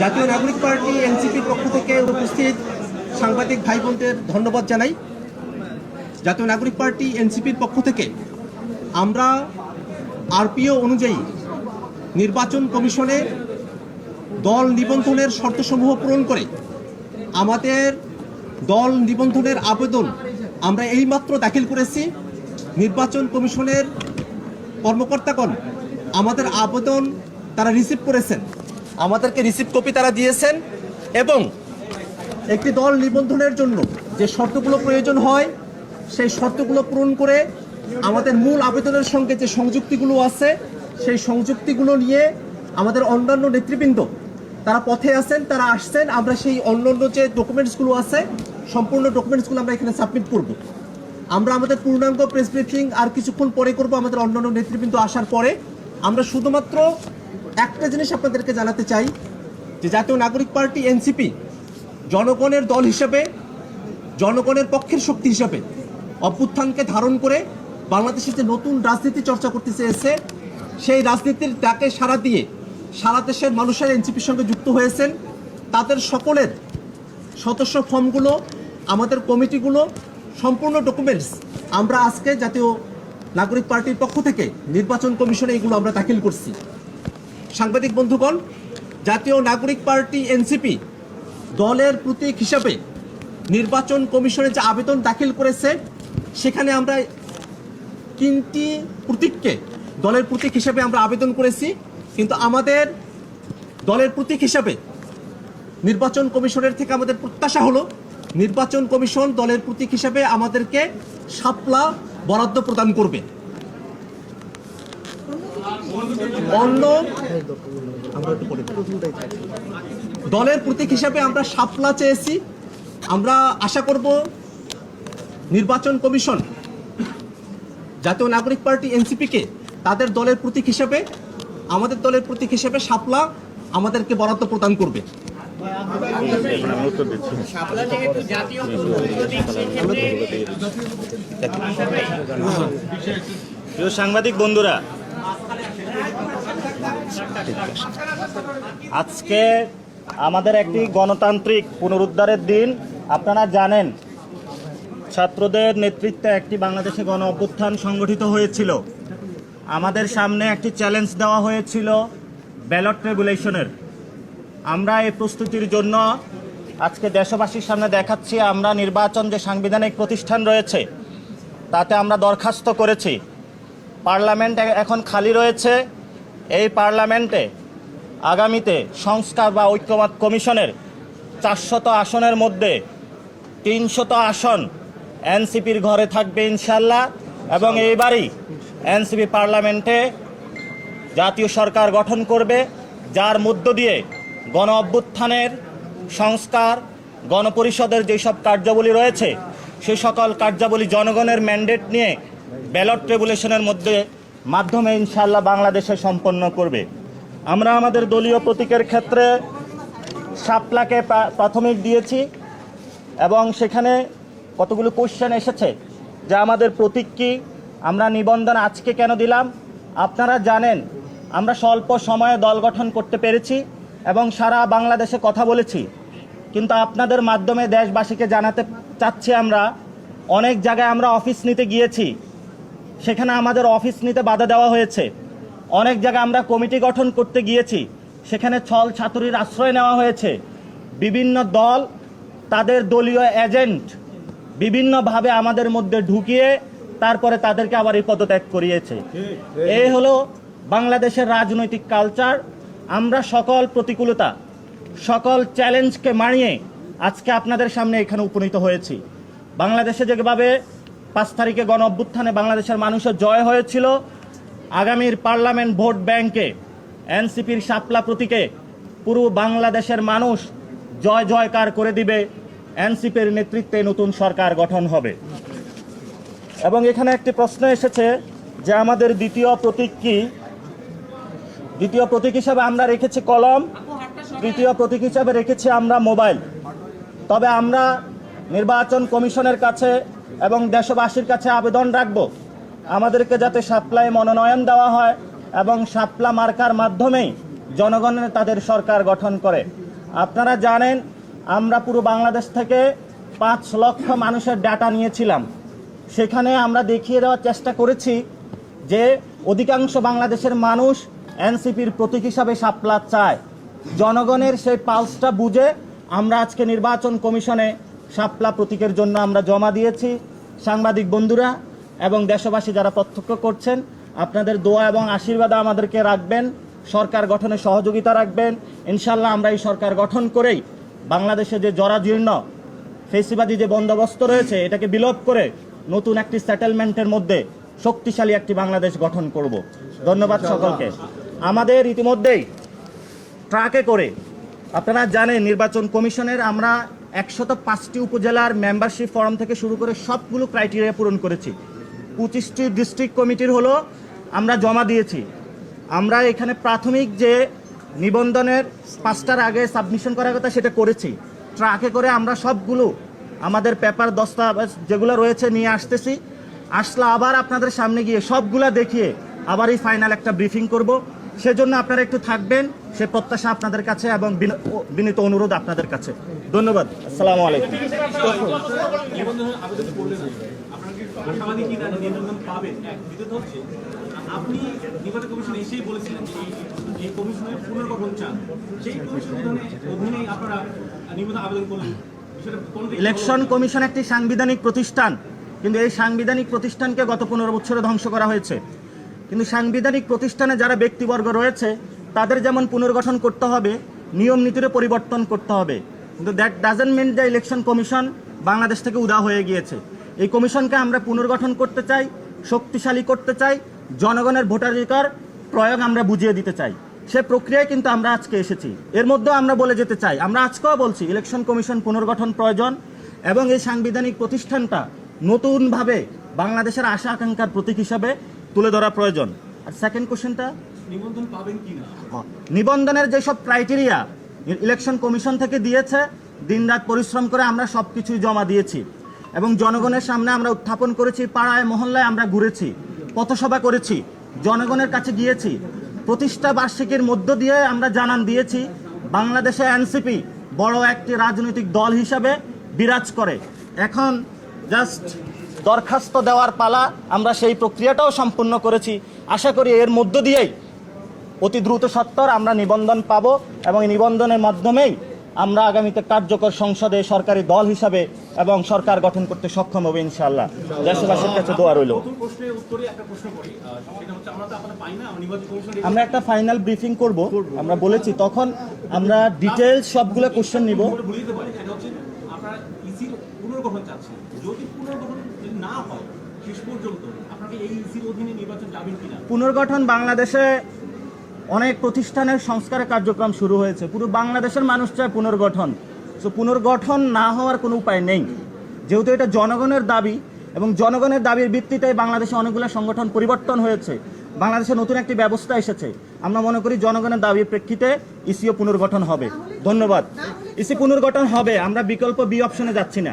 জাতীয় নাগরিক পার্টি এনসিপির পক্ষ থেকে উপস্থিত সাংবাদিক ভাই বোনদের ধন্যবাদ জানাই। জাতীয় নাগরিক পার্টি এনসিপির পক্ষ থেকে আমরা আরপিও অনুযায়ী নির্বাচন কমিশনে দল নিবন্ধনের শর্তসমূহ পূরণ করে আমাদের দল নিবন্ধনের আবেদন আমরা এইমাত্র দাখিল করেছি। নির্বাচন কমিশনের কর্মকর্তাগণ আমাদের আবেদন তারা রিসিভ করেছেন, আমাদেরকে রিসিভ কপি তারা দিয়েছেন এবং একটি দল নিবন্ধনের জন্য যে শর্তগুলো প্রয়োজন হয় সেই শর্তগুলো পূরণ করে আমাদের মূল আবেদনের সঙ্গে যে সংযুক্তিগুলো আছে সেই সংযুক্তিগুলো নিয়ে আমাদের অন্যান্য নেতৃবৃন্দ তারা পথে আছেন, তারা আসছেন। আমরা সেই অন্যান্য যে ডকুমেন্টসগুলো আছে সম্পূর্ণ ডকুমেন্টসগুলো আমরা এখানে সাবমিট করব। আমরা আমাদের পূর্ণাঙ্গ প্রেস ব্রিফিং আর কিছুক্ষণ পরে করব আমাদের অন্যান্য নেতৃবৃন্দ আসার পরে। আমরা শুধুমাত্র একটা জিনিস আপনাদেরকে জানাতে চাই যে জাতীয় নাগরিক পার্টি এনসিপি জনগণের দল হিসেবে, জনগণের পক্ষের শক্তি হিসেবে অভ্যুত্থানকে ধারণ করে বাংলাদেশের যে নতুন রাজনীতি চর্চা করতে চেয়েছে সেই রাজনীতির ডাকে সাড়া দিয়ে সারা দেশের মানুষের এনসিপির সঙ্গে যুক্ত হয়েছেন। তাদের সকলের সদস্য ফর্মগুলো, আমাদের কমিটিগুলো, সম্পূর্ণ ডকুমেন্টস আমরা আজকে জাতীয় নাগরিক পার্টির পক্ষ থেকে নির্বাচন কমিশনে এগুলো আমরা দাখিল করছি। সাংবাদিক বন্ধুগণ, জাতীয় নাগরিক পার্টি এনসিপি দলের প্রতীক হিসাবে নির্বাচন কমিশনে যে আবেদন দাখিল করেছে সেখানে আমরা 3টি প্রতীককে দলের প্রতীক হিসাবে আমরা আবেদন করেছি, কিন্তু আমাদের দলের প্রতীক হিসাবে নির্বাচন কমিশনের থেকে আমাদের প্রত্যাশা হলো নির্বাচন কমিশন দলের প্রতীক হিসাবে আমাদেরকে শাপলা বরাদ্দ প্রদান করবে। অন্য দলের প্রতীক হিসাবে আমরা শাপলা চেয়েছি। আমরা আশা করব নির্বাচন কমিশন জাতীয় নাগরিক পার্টি এনসিপিকে তাদের দলের প্রতীক হিসাবে, আমাদের দলের প্রতীক হিসাবে শাপলা আমাদেরকে বরাদ্দ প্রদান করবে। সাংবাদিক বন্ধুরা, আজকে আমাদের একটি গণতান্ত্রিক পুনরুদ্ধারের দিন। আপনারা জানেন ছাত্রদের নেতৃত্বে একটি বাংলাদেশে গণ অভ্যুত্থান সংগঠিত হয়েছিল। আমাদের সামনে একটি চ্যালেঞ্জ দেওয়া হয়েছিল ব্যালট রেগুলেশনের। আমরা এই প্রস্তুতির জন্য আজকে দেশবাসীর সামনে দেখাচ্ছি আমরা নির্বাচন যে সাংবিধানিক প্রতিষ্ঠান রয়েছে তাতে আমরা দরখাস্ত করেছি। পার্লামেন্ট এখন খালি রয়েছে। এই পার্লামেন্টে আগামীতে সংস্কার বা ঐক্যমত কমিশনের 400 আসনের মধ্যে 300 আসন এনসিপির ঘরে থাকবে ইনশাল্লাহ। এবং এইবারই এনসিপি পার্লামেন্টে জাতীয় সরকার গঠন করবে, যার মধ্য দিয়ে গণ অভ্যুত্থানের সংস্কার, গণপরিষদের যেসব কার্যাবলী রয়েছে সেই সকল কার্যাবলী জনগণের ম্যান্ডেট নিয়ে ব্যালট রেগুলেশনের মাধ্যমে ইনশাল্লাহ বাংলাদেশে সম্পন্ন করবে। আমরা আমাদের দলীয় প্রতীকের ক্ষেত্রে শাপলাকে প্রাথমিক দিয়েছি এবং সেখানে কতগুলো কোশ্চেন এসেছে যে আমাদের প্রতীক কি, আমরা নিবন্ধন আজকে কেন দিলাম। আপনারা জানেন আমরা স্বল্প সময়ে দল গঠন করতে পেরেছি এবং সারা বাংলাদেশে কথা বলেছি, কিন্তু আপনাদের মাধ্যমে দেশবাসীকে জানাতে চাচ্ছি আমরা অনেক জায়গায় আমরা অফিস নিতে গিয়েছি, সেখানে আমাদের অফিস নিতে বাধা দেওয়া হয়েছে। অনেক জায়গায় আমরা কমিটি গঠন করতে গিয়েছি, সেখানে ছল ছাতুরির আশ্রয় নেওয়া হয়েছে। বিভিন্ন দল তাদের দলীয় এজেন্ট বিভিন্নভাবে আমাদের মধ্যে ঢুকিয়ে তারপরে তাদেরকে আবার এই পদত্যাগ করিয়েছে। এই হলো বাংলাদেশের রাজনৈতিক কালচার। আমরা সকল প্রতিকূলতা, সকল চ্যালেঞ্জকে মানিয়ে আজকে আপনাদের সামনে এখানে উপনীত হয়েছি। বাংলাদেশে যেভাবে 5 তারিখে গণ অভ্যুত্থানে বাংলাদেশের মানুষের জয় হয়েছিল, আগামীর পার্লামেন্ট ভোট ব্যাংকে এনসিপির শাপলা প্রতীকে পুরো বাংলাদেশের মানুষ জয় জয়কার করে দিবে। এনসিপির নেতৃত্বে নতুন সরকার গঠন হবে। এবং এখানে একটি প্রশ্ন এসেছে যে আমাদের দ্বিতীয় প্রতীক কি। দ্বিতীয় প্রতীক হিসাবে আমরা রেখেছি কলম, তৃতীয় প্রতীক হিসাবে রেখেছি আমরা মোবাইল। তবে আমরা নির্বাচন কমিশনের কাছে এবং দেশবাসীর কাছে আবেদন রাখব আমাদেরকে যাতে শাপলায় মনোনয়ন দেওয়া হয় এবং শাপলা মার্কার মাধ্যমেই জনগণের তাদের সরকার গঠন করে। আপনারা জানেন আমরা পুরো বাংলাদেশ থেকে 5 লক্ষ মানুষের ডাটা নিয়েছিলাম। সেখানে আমরা দেখিয়ে দেওয়ার চেষ্টা করেছি যে অধিকাংশ বাংলাদেশের মানুষ এনসিপির প্রতীক হিসাবে শাপলা চায়। জনগণের সেই পালসটা বুঝে আমরা আজকে নির্বাচন কমিশনে শাপলা প্রতীকের জন্য আমরা জমা দিয়েছি। সাংবাদিক বন্ধুরা এবং দেশবাসী যারা প্রত্যক্ষ করছেন, আপনাদের দোয়া এবং আশীর্বাদ আমাদেরকে রাখবেন, সরকার গঠনে সহযোগিতা রাখবেন। ইনশাল্লাহ আমরা এই সরকার গঠন করেই বাংলাদেশে যে জরাজীর্ণ ফেসিবাদী যে বন্দোবস্ত রয়েছে এটাকে বিলোপ করে নতুন একটি সেটেলমেন্টের মধ্যে শক্তিশালী একটি বাংলাদেশ গঠন করব। ধন্যবাদ সকলকে। আমাদের ইতিমধ্যেই ট্রাকে করে আপনারা জানেন নির্বাচন কমিশনের আমরা 105টি উপজেলার মেম্বারশিপ ফর্ম থেকে শুরু করে সবগুলো ক্রাইটেরিয়া পূরণ করেছি। 25টি ডিস্ট্রিক্ট কমিটির হলো আমরা জমা দিয়েছি। আমরা এখানে প্রাথমিক যে নিবন্ধনের 5টার আগে সাবমিশন করার কথা সেটা করেছি। ট্রাকে করে আমরা সবগুলো আমাদের পেপার দস্তাবেজ যেগুলো রয়েছে নিয়ে আসতেছি। আসলে আবার আপনাদের সামনে গিয়ে সবগুলা দেখিয়ে আবার এই ফাইনাল একটা ব্রিফিং করব। সেজন্য আপনারা একটু থাকবেন, সে প্রত্যাশা আপনাদের কাছে এবং বিনীত অনুরোধ আপনাদের কাছে। ধন্যবাদ। আসসালামু আলাইকুম। আপনি নির্বাচন কমিশনে এসেই বলেছিলেন যে এই কমিশনের পুনর্গঠন চান, সেই কমিশনের অধীনে আপনারা নিবন্ধন আবেদন করলেন। ইলেকশন কমিশন একটি সাংবিধানিক প্রতিষ্ঠান, কিন্তু এই সাংবিধানিক প্রতিষ্ঠানকে গত 15 বছরে ধ্বংস করা হয়েছে। কিন্তু সাংবিধানিক প্রতিষ্ঠানে যারা ব্যক্তিবর্গ রয়েছে তাদের যেমন পুনর্গঠন করতে হবে, নিয়ম নীতিরও পরিবর্তন করতে হবে। কিন্তু that doesn't mean the election commission Bangladesh থেকে উদা হয়ে গিয়েছে। এই কমিশনকে আমরা পুনর্গঠন করতে চাই, শক্তিশালী করতে চাই, জনগণের ভোটাধিকার প্রয়োগ আমরা বুঝিয়ে দিতে চাই। সে প্রক্রিয়ায় কিন্তু আমরা আজকে এসেছি। এর মধ্যেও আমরা বলে যেতে চাই, আমরা আজকেও বলছি ইলেকশন কমিশন পুনর্গঠন প্রয়োজন এবং এই সাংবিধানিক প্রতিষ্ঠানটা নতুনভাবে বাংলাদেশের আশা আকাঙ্ক্ষার প্রতীক হিসাবে তুলে ধরা প্রয়োজন। আর সেকেন্ড কোশ্চেনটা, নিবন্ধন পাবেন কিনা? নিবন্ধনের যেসব ক্রাইটেরিয়া ইলেকশন কমিশন থেকে দিয়েছে, দিনরাত পরিশ্রম করে আমরা সব কিছুই জমা দিয়েছি এবং জনগণের সামনে আমরা উত্থাপন করেছি। পাড়ায় মহল্লায় আমরা ঘুরেছি, পথসভা করেছি, জনগণের কাছে গিয়েছি। প্রতিষ্ঠা বার্ষিকীর মধ্য দিয়ে আমরা জানান দিয়েছি বাংলাদেশে এনসিপি বড় একটি রাজনৈতিক দল হিসাবে বিরাজ করে। এখন জাস্ট দরখাস্ত দেওয়ার পালা। আমরা সেই প্রক্রিয়াটাও সম্পূর্ণ করেছি। আশা করি এর মধ্য দিয়েই অতি দ্রুত সত্বর আমরা নিবন্ধন পাব এবং এই নিবন্ধনের মাধ্যমেই আমরা আগামীতে কার্যকর সংসদে সরকারি দল হিসাবে এবং সরকার গঠন করতে সক্ষম হবে ইনশাআল্লাহ। দেশবাসীর কাছে দোয়া রইল। প্রশ্নের উত্তরে একটা প্রশ্ন করি, সেটা হচ্ছে আমরা তো আপনারা পাই না নির্বাচন কমিশনের আমরা একটা ফাইনাল ব্রিফিং করব, আমরা বলেছি তখন আমরা ডিটেইলস সবগুলো কোশ্চেন নিব। ভুলে যেতে পারি, সেটা হচ্ছে আপনারা ইসির পুনর্গঠন চাচ্ছেন। যদি পুনর্গঠন না হয় শেষ পর্যন্ত আপনাকে এই ইসির অধীনে নির্বাচন যাবেন কিনা? পুনর্গঠন বাংলাদেশে অনেক প্রতিষ্ঠানের সংস্কারের কার্যক্রম শুরু হয়েছে। পুরো বাংলাদেশের মানুষ চায় পুনর্গঠন। সো পুনর্গঠন না হওয়ার কোনো উপায় নেই, যেহেতু এটা জনগণের দাবি এবং জনগণের দাবির ভিত্তিতে বাংলাদেশে অনেকগুলো সংগঠন পরিবর্তন হয়েছে। বাংলাদেশে নতুন একটি ব্যবস্থা এসেছে। আমরা মনে করি জনগণের দাবির প্রেক্ষিতে ইসিও পুনর্গঠন হবে। ধন্যবাদ। ইসি পুনর্গঠন হবে, আমরা বিকল্প বি অপশনে যাচ্ছি না।